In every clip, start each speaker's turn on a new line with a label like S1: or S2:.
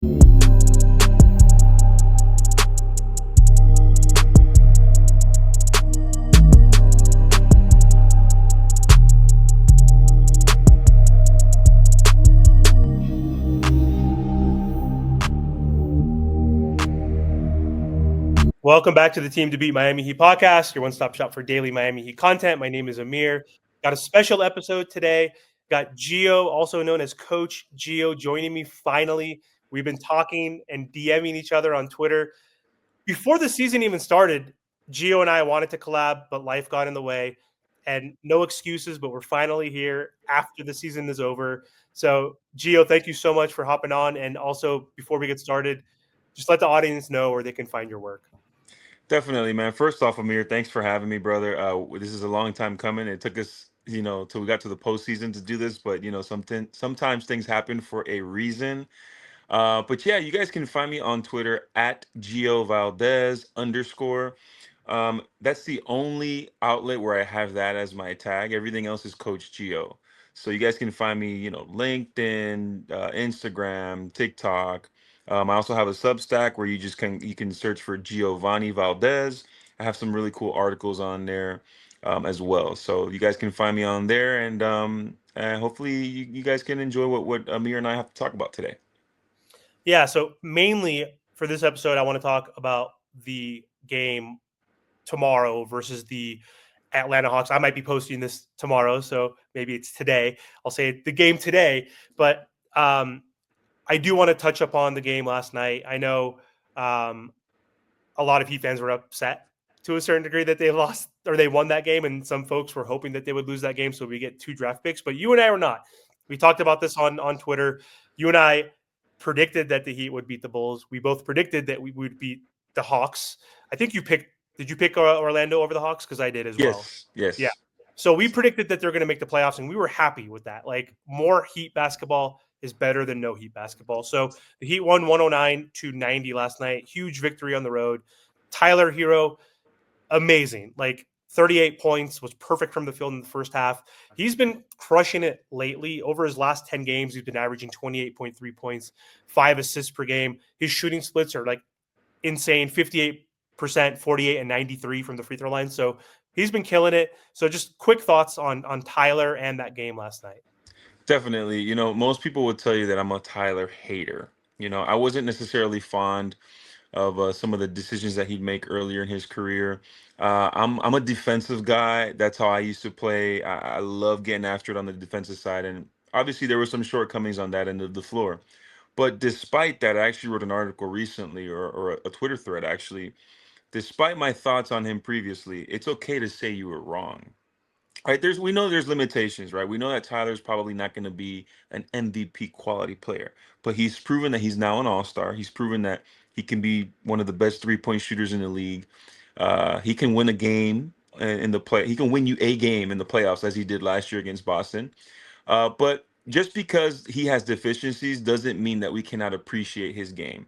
S1: Welcome back to the Team to Beat Miami Heat podcast, your one-stop shop for daily Miami Heat content. My name is Amir. Got a special episode today. Got Gio, also known as Coach Gio, joining me finally. We've been talking and DMing each other on Twitter. Before the season even started, Gio and I wanted to collab, but life got in the way. And no excuses, but we're finally here after the season is over. So, Gio, thank you so much for hopping on. And also, before we get started, just let the audience know where they can find your work.
S2: Definitely, man. First off, Amir, thanks for having me, brother. This is a long time coming. It took us, till we got to the postseason to do this, but sometimes things happen for a reason. But yeah, you guys can find me on Twitter at Gio Valdez underscore. That's the only outlet where I have that as my tag. Everything else is Coach Gio. So you guys can find me, LinkedIn, Instagram, TikTok. I also have a Substack where you can search for Giovanni Valdez. I have some really cool articles on there as well. So you guys can find me on there, and hopefully you guys can enjoy what Amir and I have to talk about today.
S1: Yeah, so mainly for this episode, I want to talk about the game tomorrow versus the Atlanta Hawks. I might be posting this tomorrow, so maybe it's today. I'll say the game today, but I do want to touch upon the game last night. I know um, a lot of Heat fans were upset to a certain degree that they lost or they won that game, and some folks were hoping that they would lose that game so we get 2 draft picks. But you and I were not. We talked about this on Twitter. You and I predicted that the Heat would beat the Bulls. We both predicted that we would beat the Hawks. I think you picked. Did you pick Orlando over the Hawks? Because I did as well.
S2: Yes,
S1: Yeah.
S2: yes.
S1: So we predicted that they're going to make the playoffs, and we were happy with that. Like more Heat basketball is better than no Heat basketball. So the Heat won 109-90 last night. Huge victory on the road. Tyler Hero, amazing. Like 38 points, was perfect from the field in the first half. He's been crushing it lately. Over his last 10 games, he's been averaging 28.3 points, 5 assists per game. His shooting splits are like insane, 58%, 48, and 93 from the free throw line. So he's been killing it. So just quick thoughts on Tyler and that game last night.
S2: Definitely. Most people would tell you that I'm a Tyler hater. I wasn't necessarily fond of some of the decisions that he'd make earlier in his career. I'm a defensive guy. That's how I used to play. I love getting after it on the defensive side, and obviously there were some shortcomings on that end of the floor. But despite that, I actually wrote an article recently, or a Twitter thread actually. Despite my thoughts on him previously, it's okay to say you were wrong. Right, we know there's limitations, right? We know that Tyler's probably not going to be an MVP quality player, but he's proven that he's now an all-star. He's proven that he can be one of the best three-point shooters in the league. He can win a game in the play. He can win you a game in the playoffs as he did last year against Boston. But just because he has deficiencies doesn't mean that we cannot appreciate his game.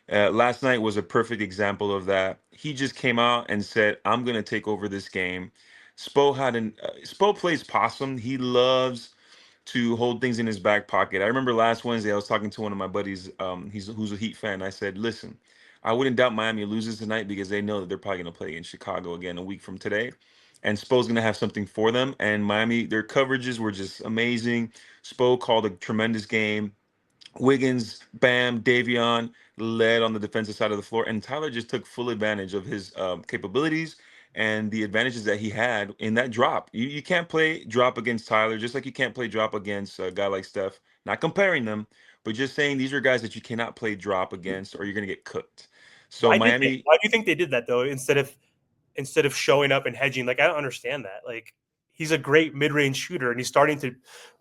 S2: Last night was a perfect example of that. He just came out and said, "I'm going to take over this game." Spo plays possum. He loves to hold things in his back pocket. I remember last Wednesday I was talking to one of my buddies. Who's a Heat fan. I said, "Listen, I wouldn't doubt Miami loses tonight because they know that they're probably going to play in Chicago again a week from today, and Spo's going to have something for them." And Miami, their coverages were just amazing. Spo called a tremendous game. Wiggins, Bam, Davion led on the defensive side of the floor, and Tyler just took full advantage of his capabilities and the advantages that he had in that drop. You can't play drop against Tyler, just like you can't play drop against a guy like Steph. Not comparing them, but just saying these are guys that you cannot play drop against, or you're going to get cooked. So Miami,
S1: Why do you think they did that though? Instead of showing up and hedging, like I don't understand that. Like he's a great mid-range shooter, and he's starting to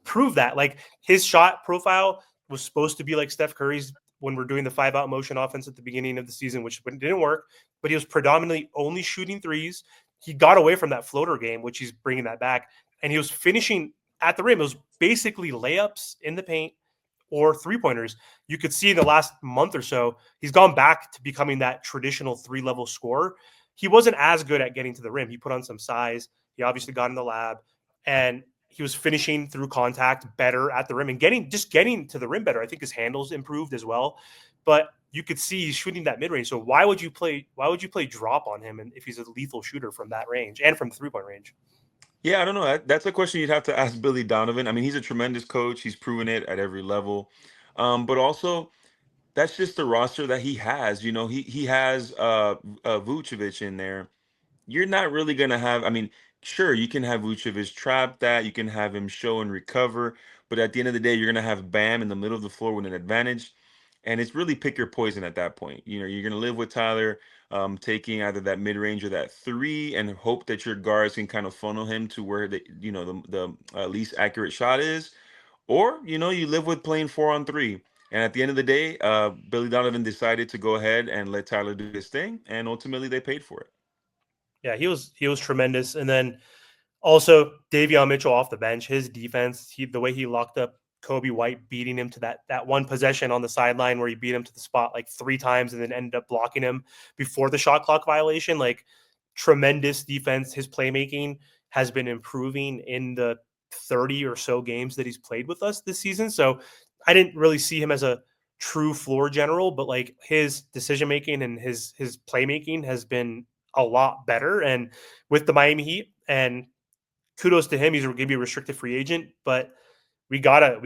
S1: prove that. Like his shot profile was supposed to be like Steph Curry's when we're doing the 5-out motion offense at the beginning of the season, which didn't work. But he was predominantly only shooting threes. He got away from that floater game, which he's bringing that back, and he was finishing at the rim. It was basically layups in the paint or three-pointers. You could see in the last month or so, he's gone back to becoming that traditional three-level scorer. He wasn't as good at getting to the rim. He put on some size. He obviously got in the lab, and he was finishing through contact better at the rim and getting to the rim better. I think his handles improved as well. but you could see he's shooting that mid range. So why would you play drop on him, and if he's a lethal shooter from that range and from 3-point range?
S2: Yeah, I don't know. That's a question you'd have to ask Billy Donovan. I mean, he's a tremendous coach. He's proven it at every level. But also, that's just the roster that he has. You know, he has Vucevic in there. You're not really gonna have. I mean, sure, you can have Vucevic trap that. You can have him show and recover. But at the end of the day, you're gonna have Bam in the middle of the floor with an advantage, and it's really pick your poison at that point. You know, you're gonna live with Tyler taking either that mid range or that three, and hope that your guards can kind of funnel him to where the least accurate shot is, or you live with playing 4-on-3. And at the end of the day, Billy Donovan decided to go ahead and let Tyler do his thing, and ultimately they paid for it.
S1: Yeah, he was tremendous. And then also Davion Mitchell off the bench, his defense, the way he locked up Kobe White, beating him to that one possession on the sideline where he beat him to the spot like 3 times and then ended up blocking him before the shot clock violation. Like, tremendous defense. His playmaking has been improving in the 30 or so games that he's played with us this season. So I didn't really see him as a true floor general, but like his decision making and his playmaking has been a lot better. And with the Miami Heat, and kudos to him, he's going to be a restricted free agent, but we gotta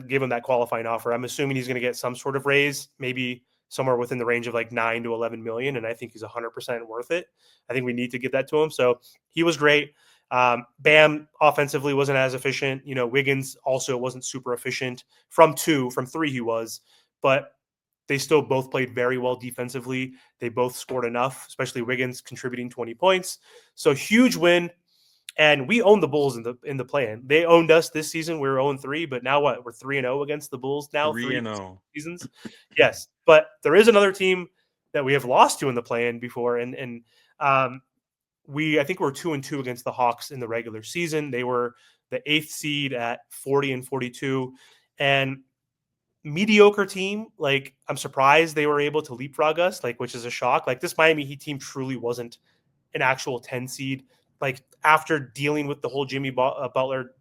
S1: give him that qualifying offer. I'm assuming he's going to get some sort of raise, maybe somewhere within the range of like 9 to 11 million, and I think he's 100% worth it. I think we need to give that to him. So he was great. Bam offensively wasn't as efficient. Wiggins also wasn't super efficient from three he was, but they still both played very well defensively. They both scored enough, especially Wiggins contributing 20 points. So huge win. And we own the Bulls in the play-in. They owned us this season. We were 0-3, but now what? We're 3-0 against the Bulls now,
S2: 3
S1: three
S2: and 0.
S1: seasons. Yes, but there is another team that we have lost to in the play-in before, and I think we're 2-2 against the Hawks in the regular season. They were the 8th seed at 40-42, and mediocre team. Like, I'm surprised they were able to leapfrog us, like, which is a shock. Like, this Miami Heat team truly wasn't an actual 10 seed. Like, after dealing with the whole Jimmy Butler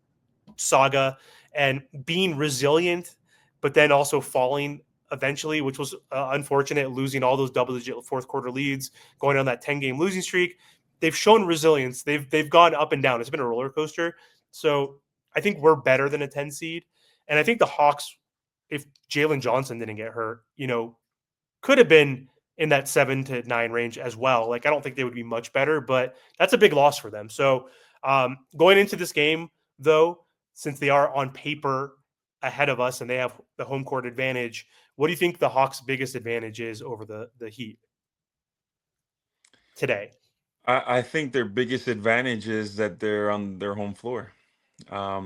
S1: saga and being resilient, but then also falling eventually, which was unfortunate, losing all those double-digit fourth quarter leads, going on that 10-game losing streak. They've shown resilience. They've gone up and down. It's been a roller coaster. So I think we're better than a 10 seed. And I think the Hawks, if Jalen Johnson didn't get hurt, could have been in that 7 to 9 range as well. Like, I don't think they would be much better, but that's a big loss for them. So going into this game, though, since they are on paper ahead of us and they have the home court advantage, what do you think the Hawks' biggest advantage is over the Heat today?
S2: I think their biggest advantage is that they're on their home floor.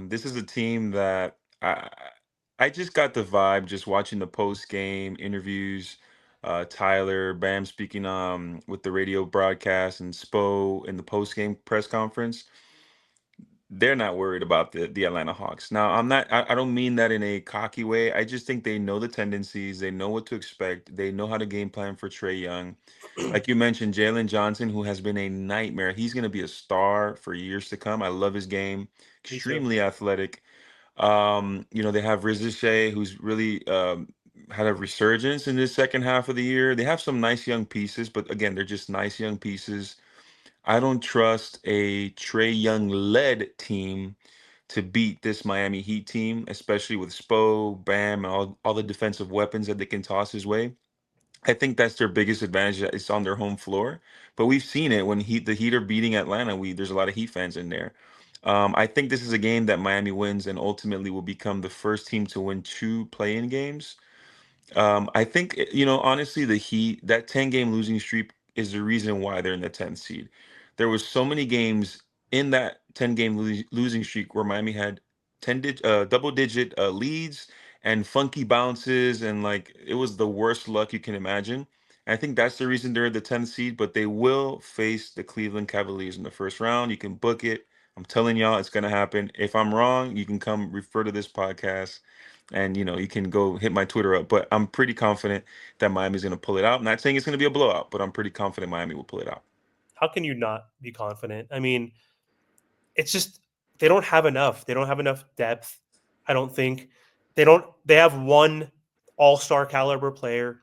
S2: This is a team that I just got the vibe just watching the post game interviews. Tyler Bam speaking with the radio broadcast and Spo in the post game press conference. They're not worried about the Atlanta Hawks. Now, I don't mean that in a cocky way. I just think they know the tendencies, they know what to expect, they know how to game plan for Trae Young. Like you mentioned, Jalen Johnson, who has been a nightmare. He's going to be a star for years to come. I love his game,
S1: Me too.
S2: extremely athletic. They have Riz Shea, who's really had a resurgence in this second half of the year. They have some nice young pieces, but again, they're just nice young pieces. I don't trust a Trey Young led team to beat this Miami Heat team, especially with Spo, Bam, and all the defensive weapons that they can toss his way. I think that's their biggest advantage. That it's on their home floor, but we've seen it when the Heat are beating Atlanta. There's a lot of Heat fans in there. I think this is a game that Miami wins and ultimately will become the first team to win 2 play-in games. I think, honestly, the Heat, that 10-game losing streak is the reason why they're in the 10th seed. There was so many games in that 10-game losing streak where Miami had double-digit leads and funky bounces, and like it was the worst luck you can imagine. I think that's the reason they're the 10th seed, but they will face the Cleveland Cavaliers in the first round. You can book it. I'm telling y'all, it's gonna happen. If I'm wrong, you can come refer to this podcast and you can go hit my Twitter up. But I'm pretty confident that Miami's going to pull it out. I'm not saying it's going to be a blowout, but I'm pretty confident Miami will pull it out.
S1: How can you not be confident? I mean, it's just they don't have enough. They don't have enough depth. I don't think they don't. They have one all-star caliber player.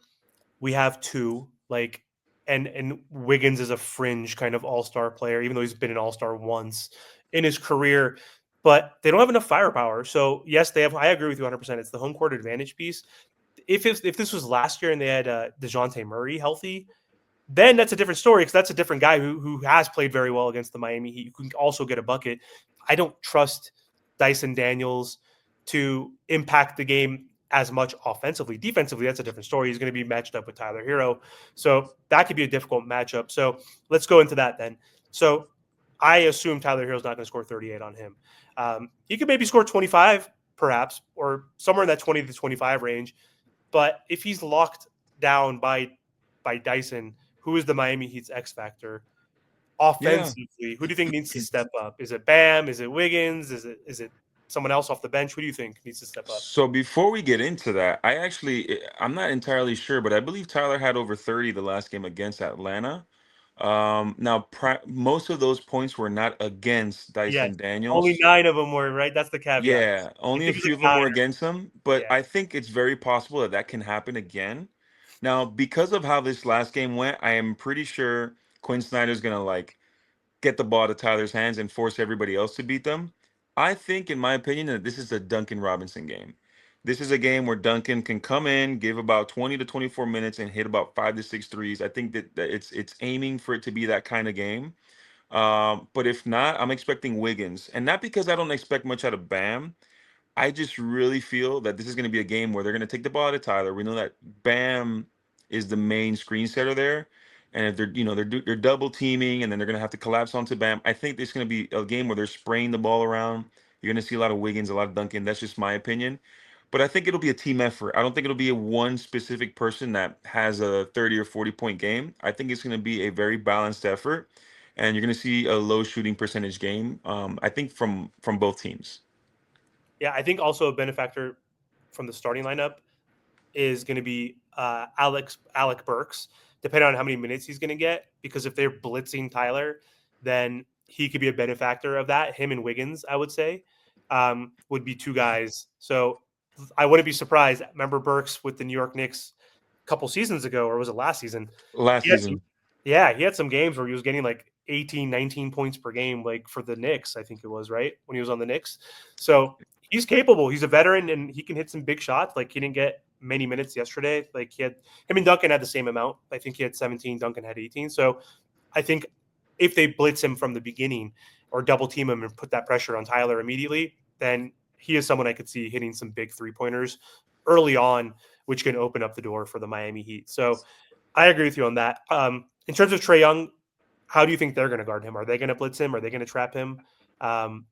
S1: We have two, like, and Wiggins is a fringe kind of all-star player, even though he's been an all-star once in his career. But they don't have enough firepower. So yes, they have. I agree with you 100%. It's the home court advantage piece. If this was last year and they had DeJounte Murray healthy, then that's a different story because that's a different guy who has played very well against the Miami Heat. You can also get a bucket. I don't trust Dyson Daniels to impact the game as much offensively. Defensively, that's a different story. He's going to be matched up with Tyler Hero. So that could be a difficult matchup. So let's go into that then. So I assume Tyler Hero's not going to score 38 on him. He could maybe score 25, perhaps, or somewhere in that 20 to 25 range. But if he's locked down by Dyson, who is the Miami Heat's X factor
S2: Yeah.
S1: offensively? Who do you think needs to step up? Is it Bam? Is it Wiggins? Is it someone else off the bench? Who do you think needs to step up?
S2: So before we get into that, I'm not entirely sure, but I believe Tyler had over 30 the last game against Atlanta. Now most of those points were not against
S1: Yes,
S2: Dyson
S1: only
S2: Daniels.
S1: 9 of them were, right? That's the caveat.
S2: Yeah,
S1: I
S2: only a
S1: think it was
S2: few
S1: like
S2: of them
S1: 9
S2: were
S1: or
S2: against him, but
S1: yeah.
S2: I think it's very possible that that can happen again. Now, because of how this last game went, I am pretty sure Quinn Snyder's gonna like get the ball to Tyler's hands and force everybody else to beat them. I think, in my opinion, that this is a Duncan Robinson game. This is a game where Duncan can come in, give about 20 to 24 minutes, and hit about 5 to 6 threes. I think that it's aiming for it to be that kind of game. But if not, I'm expecting Wiggins, and not because I don't expect much out of Bam. I just really feel that this is going to be a game where they're going to take the ball out of Tyler. We know that Bam is the main screen setter there, and if they're double teaming, and then they're going to have to collapse onto Bam. I think it's going to be a game where they're spraying the ball around. You're going to see a lot of Wiggins, a lot of Duncan. That's just my opinion, but I think it'll be a team effort. I don't think it'll be a one specific person that has a 30 or 40 point game. I think it's going to be a very balanced effort, and you're going to see a low shooting percentage game. I think from both teams.
S1: Yeah, I think also a benefactor from the starting lineup is going to be Alec Burks, depending on how many minutes he's going to get. Because if they're blitzing Tyler, then he could be a benefactor of that. Him and Wiggins, I would say, would be two guys. So I wouldn't be surprised. Remember Burks with the New York Knicks a couple seasons ago, or was it last season?
S2: Last
S1: He had some,
S2: season.
S1: yeah, he had some games where he was getting like 18, 19 points per game, like for the Knicks, I think it was, right? When he was on the Knicks. So he's capable. He's a veteran and he can hit some big shots. Like he didn't get many minutes yesterday. Like him and Duncan had the same amount. I think he had 17, Duncan had 18. So I think if they blitz him from the beginning or double team him and put that pressure on Tyler immediately, then he is someone I could see hitting some big 3-pointers early on, which can open up the door for the Miami Heat. So I agree with you on that. In terms of Trae Young, how do you think they're going to guard him? Are they going to blitz him? Are they going to trap him? Um,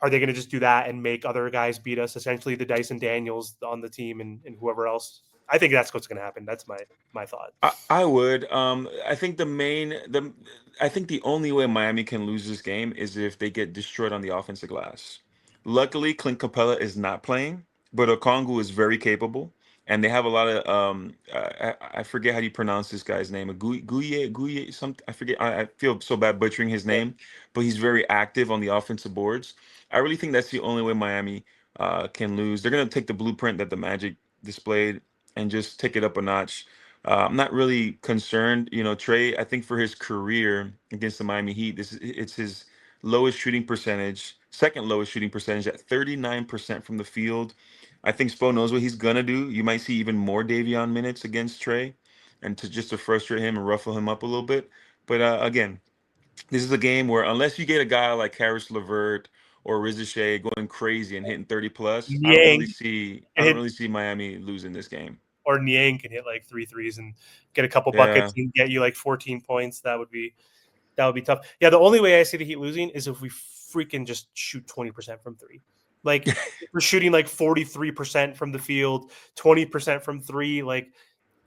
S1: are they going to just do that and make other guys beat us? Essentially, the Dyson Daniels on the team and whoever else. I think that's what's going to happen. That's my thought.
S2: I would. I think I think the only way Miami can lose this game is if they get destroyed on the offensive glass. Luckily, Clint Capella is not playing, but Okongwu is very capable, and they have a lot of I forget how do you pronounce this guy's name. Guye something. I forget. I feel so bad butchering his name, but he's very active on the offensive boards. I really think that's the only way Miami can lose. They're gonna take the blueprint that the Magic displayed and just take it up a notch. I'm not really concerned. Trey, I think for his career against the Miami Heat, it's his lowest shooting percentage, second lowest shooting percentage at 39% from the field. I think Spo knows what he's gonna do. You might see even more Davion minutes against Trey, and to frustrate him and ruffle him up a little bit. But again, this is a game where unless you get a guy like Harris LeVert or Riza Shea going crazy and hitting 30 plus,
S1: Niang
S2: I
S1: can
S2: don't
S1: hit,
S2: really see Miami losing this game.
S1: or Niang can hit like three threes and get a couple
S2: Yeah.
S1: buckets and get you like 14 points. That would be tough. Yeah, the only way I see the Heat losing is if we freaking just shoot 20% from three. Like if we're shooting like 43% from the field, 20% from three. Like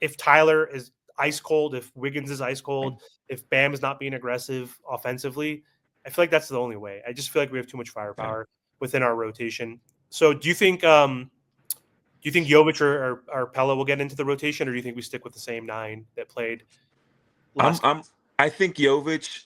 S1: if Tyler is ice cold, if Wiggins is ice cold, if Bam is not being aggressive offensively, I feel like that's the only way. I just feel like we have too much
S2: Yeah.
S1: firepower within our rotation. So do you think Jovic or Pella will get into the rotation, or do you think we stick with the same 9 that played
S2: I'm
S1: last?
S2: I'm I think Jovic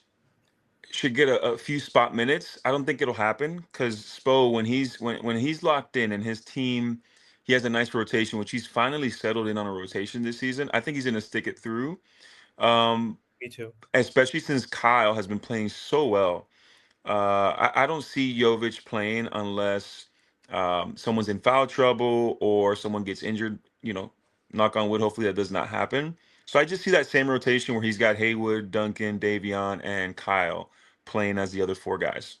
S2: should get a few spot minutes. I don't think it'll happen because Spo, when he's locked in and his team, He has a nice rotation, which he's finally settled in on a rotation this season. I think he's going to stick it through, um,
S1: Me too.
S2: especially since Kyle has been playing so well. I don't see Jovic playing unless someone's in foul trouble or someone gets injured. Knock on wood, hopefully that does not happen. So I just see that same rotation where he's got Haywood, Duncan, Davion, and Kyle playing as the other four guys.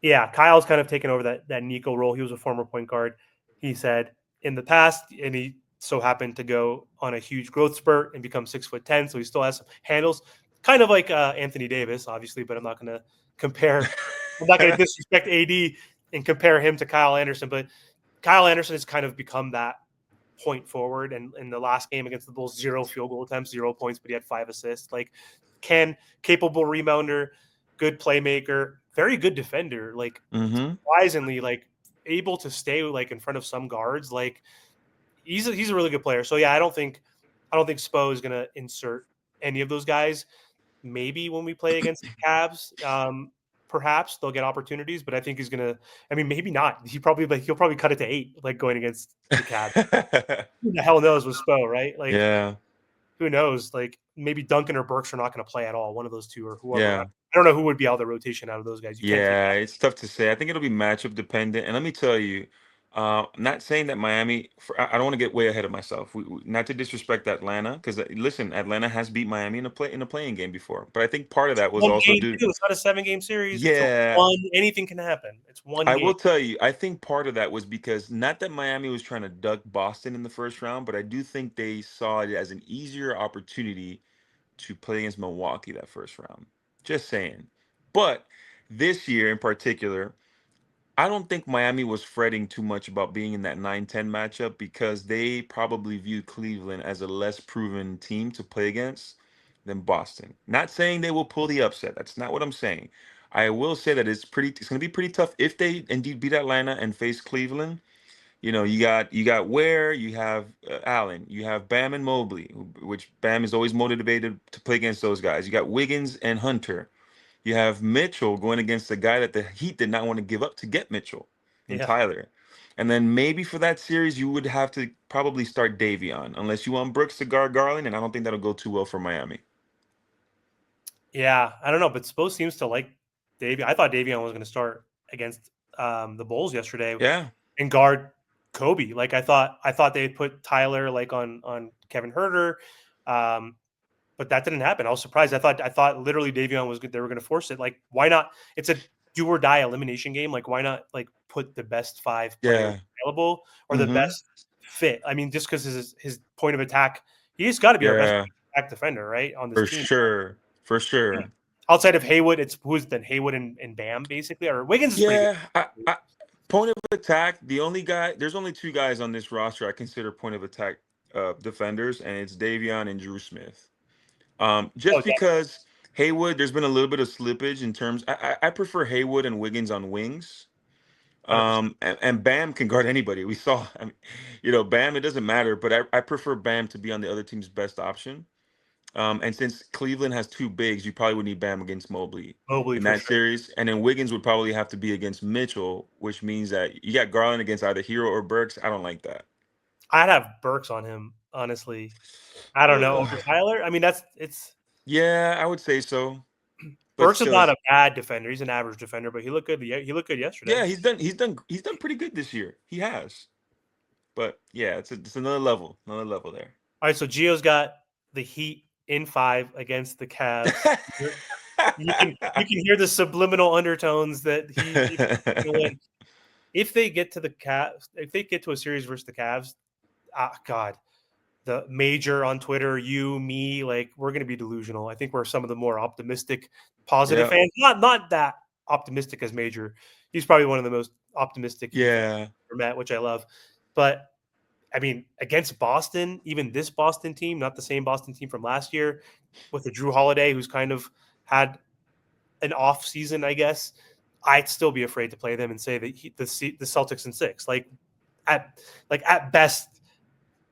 S1: Yeah, Kyle's kind of taken over that Nico role. He was a former point guard. He said in the past, and he so happened to go on a huge growth spurt and become 6'10", so he still has some handles, kind of like Anthony Davis, obviously. But I'm not going to compare. I'm not going to disrespect AD and compare him to Kyle Anderson. But Kyle Anderson has kind of become that point forward. And in the last game against the Bulls, 0 field goal attempts, 0 points, but he had 5 assists. Like, capable rebounder, good playmaker, very good defender. Like,
S2: Mm-hmm.
S1: surprisingly, like, able to stay like in front of some guards. Like, he's a really good player. So yeah, I don't think Spo is gonna insert any of those guys. Maybe when we play against the Cavs, perhaps they'll get opportunities, but I think he's gonna. I mean, maybe not. He'll probably cut it to 8, like going against the Cavs. Who the hell knows with Spo, right? Like,
S2: Yeah,
S1: who knows? Like, maybe Duncan or Burks are not going to play at all. One of those two or whoever. I
S2: yeah.
S1: don't know who would be out of the rotation out of those guys. You can't keep
S2: Yeah, it's tough to say. I think it'll be matchup dependent. And let me tell you, not saying that Miami, I don't want to get way ahead of myself. Not to disrespect Atlanta, because listen, Atlanta has beat Miami in a playing game before. But I think part of that was
S1: one
S2: also
S1: game
S2: due.
S1: too. It's not a 7-game series. It's a
S2: Yeah,
S1: one. Anything can happen. It's one
S2: I
S1: game.
S2: will tell you, I think part of that was because not that Miami was trying to duck Boston in the first round, but I do think they saw it as an easier opportunity to play against Milwaukee that first round. Just saying. But this year in particular, I don't think Miami was fretting too much about being in that 9-10 matchup because they probably viewed Cleveland as a less proven team to play against than Boston. Not saying they will pull the upset. That's not what I'm saying. I will say that it's going to be pretty tough if they indeed beat Atlanta and face Cleveland. You got Ware, you have Allen, you have Bam and Mobley, which Bam is always motivated to play against those guys. You got Wiggins and Hunter. You have Mitchell going against the guy that the Heat did not want to give up to get Mitchell and
S1: Yeah.
S2: Tyler. And then maybe for that series, you would have to probably start Davion, unless you want Brooks to guard Garland, and I don't think that'll go too well for Miami.
S1: Yeah. I don't know, but Spo seems to like Davion. I thought Davion was going to start against the Bulls yesterday
S2: Yeah,
S1: and guard Kobe. Like, I thought they'd put Tyler like on Kevin Herter. But that didn't happen. I was surprised. I thought literally Davion was good. They were going to force it. Like, why not? It's a do or die elimination game. Like, why not like put the best 5 players
S2: yeah.
S1: available or the
S2: Mm-hmm.
S1: best fit? I mean, just because his point of attack, he's got to be our best
S2: Yeah,
S1: attack defender, right, on this
S2: for
S1: team.
S2: sure. For
S1: Yeah.
S2: sure.
S1: Outside of Haywood, it's who's then Haywood and Bam basically, or Wiggins is pretty
S2: Yeah,
S1: good.
S2: point of attack. There's only two guys on this roster I consider point of attack defenders, and it's Davion and Drew Smith.
S1: Oh,
S2: Just because Haywood, there's been a little bit of slippage in terms. I prefer Haywood and Wiggins on wings.
S1: 100%.
S2: And Bam can guard anybody. We saw, I mean, Bam. It doesn't matter, but I prefer Bam to be on the other team's best option. And since Cleveland has two bigs, you probably would need Bam against Mobley
S1: Mobley
S2: in
S1: for
S2: that
S1: sure.
S2: series, and then Wiggins would probably have to be against Mitchell, which means that you got Garland against either Hero or Burks. I don't like that.
S1: I'd have Burks on him, honestly. I don't know over Tyler. I mean, it's
S2: Yeah, I would say so, but
S1: Burks is
S2: still,
S1: not a bad defender. He's an average defender, but he looked good. He looked good yesterday.
S2: yeah, he's done pretty good this year. He has, but yeah, it's another level there.
S1: All right, so Gio's got the Heat in 5 against the Cavs. You can hear the subliminal undertones that he's gonna win. If they get to the Cavs, if they get to a series versus the Cavs, God, the major on Twitter, you, me, like, we're going to be delusional. I think we're some of the more optimistic, positive
S2: Yeah,
S1: fans. Not that optimistic as Major. He's probably one of the most optimistic Heat fans
S2: yeah,
S1: I've ever met, which I love. But I mean, against Boston, even this Boston team, not the same Boston team from last year, with the Drew Holiday, who's kind of had an off season, I guess, I'd still be afraid to play them and say that the Celtics in 6. At best,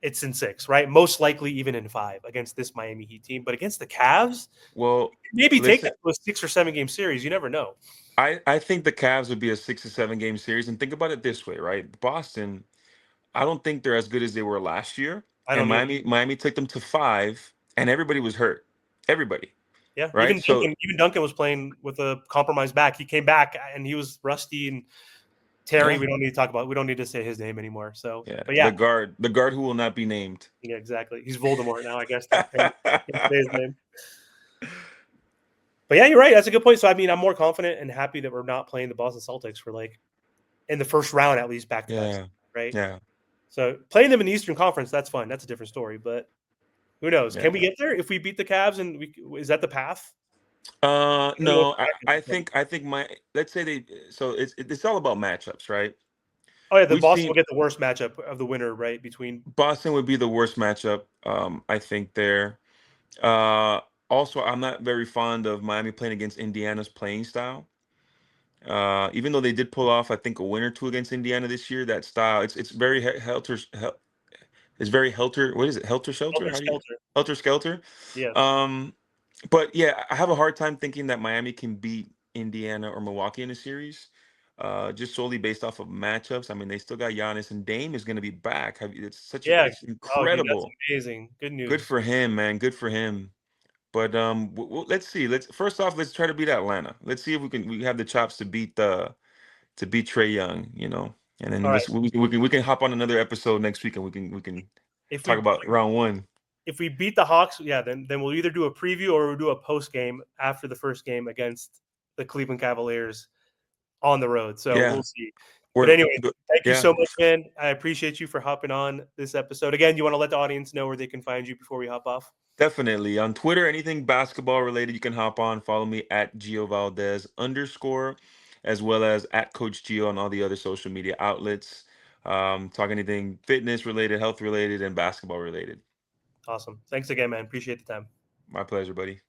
S1: it's in 6, right? Most likely even in 5 against this Miami Heat team. But against the Cavs,
S2: well,
S1: maybe take
S2: listen,
S1: that to a 6 or 7 game series. You never know.
S2: I think the Cavs would be a 6 to 7 game series, and think about it this way, right? Boston, I don't think they're as good as they were last year.
S1: I
S2: And
S1: don't either.
S2: Miami took them to 5, and everybody was hurt. Everybody,
S1: Yeah,
S2: right? So
S1: Even Duncan was playing with a compromised back. He came back and he was rusty. And Terry,
S2: yeah,
S1: we don't need to talk about. We don't need to say his name anymore. So,
S2: yeah.
S1: but yeah,
S2: The guard who will not be named.
S1: yeah, exactly. He's Voldemort now, I guess. Can't say his name. But yeah, you're right. That's a good point. So I mean, I'm more confident and happy that we're not playing the Boston Celtics for like in the first round at least back to back,
S2: Yeah,
S1: right?
S2: yeah,
S1: So playing them in the Eastern Conference, that's fun. That's a different story. But who knows? Can we
S2: yeah.
S1: get there if we beat the Cavs? And is that the path? I don't know what
S2: No,
S1: the record is, but-
S2: I think my let's say they so it's all about matchups, right?
S1: Oh yeah, the
S2: We've
S1: Boston will
S2: seen
S1: get the worst matchup of the winner, right? Between
S2: Boston would be the worst matchup. I think there. Uh, Also, I'm not very fond of Miami playing against Indiana's playing style. Even though they did pull off, I think, a win or two against Indiana this year, that style it's very it's very helter. What is it? Helter shelter?
S1: Helter
S2: How do you
S1: Skelter.
S2: helter skelter?
S1: Yes.
S2: Um, but yeah, I have a hard time thinking that Miami can beat Indiana or Milwaukee in a series. Just solely based off of matchups. I mean, they still got Giannis, and Dame is going to be back.
S1: Yeah.
S2: It's
S1: Oh, dude, that's
S2: incredible.
S1: amazing. Good
S2: Good
S1: news.
S2: for him, man. Good for him. But let's see. Let's first off, let's try to beat Atlanta. Let's see if we have the chops to beat Trey Young. And then
S1: All right.
S2: we can hop on another episode next week, and we can
S1: If
S2: talk
S1: we
S2: about round one.
S1: if we beat the Hawks, yeah, then we'll either do a preview or we'll do a post game after the first game against the Cleveland Cavaliers on the road. So
S2: Yeah,
S1: we'll see. But
S2: we're
S1: anyway, thank you
S2: yeah,
S1: so much, man. I appreciate you for hopping on this episode. Again, you want to let the audience know where they can find you before we hop off?
S2: definitely on Twitter. Anything basketball related, you can hop on. Follow me at Gio Valdez _ as well as at Coach Gio on all the other social media outlets. Talk anything fitness related, health related, and basketball related.
S1: Awesome. Thanks again, man. Appreciate the time.
S2: My pleasure, buddy.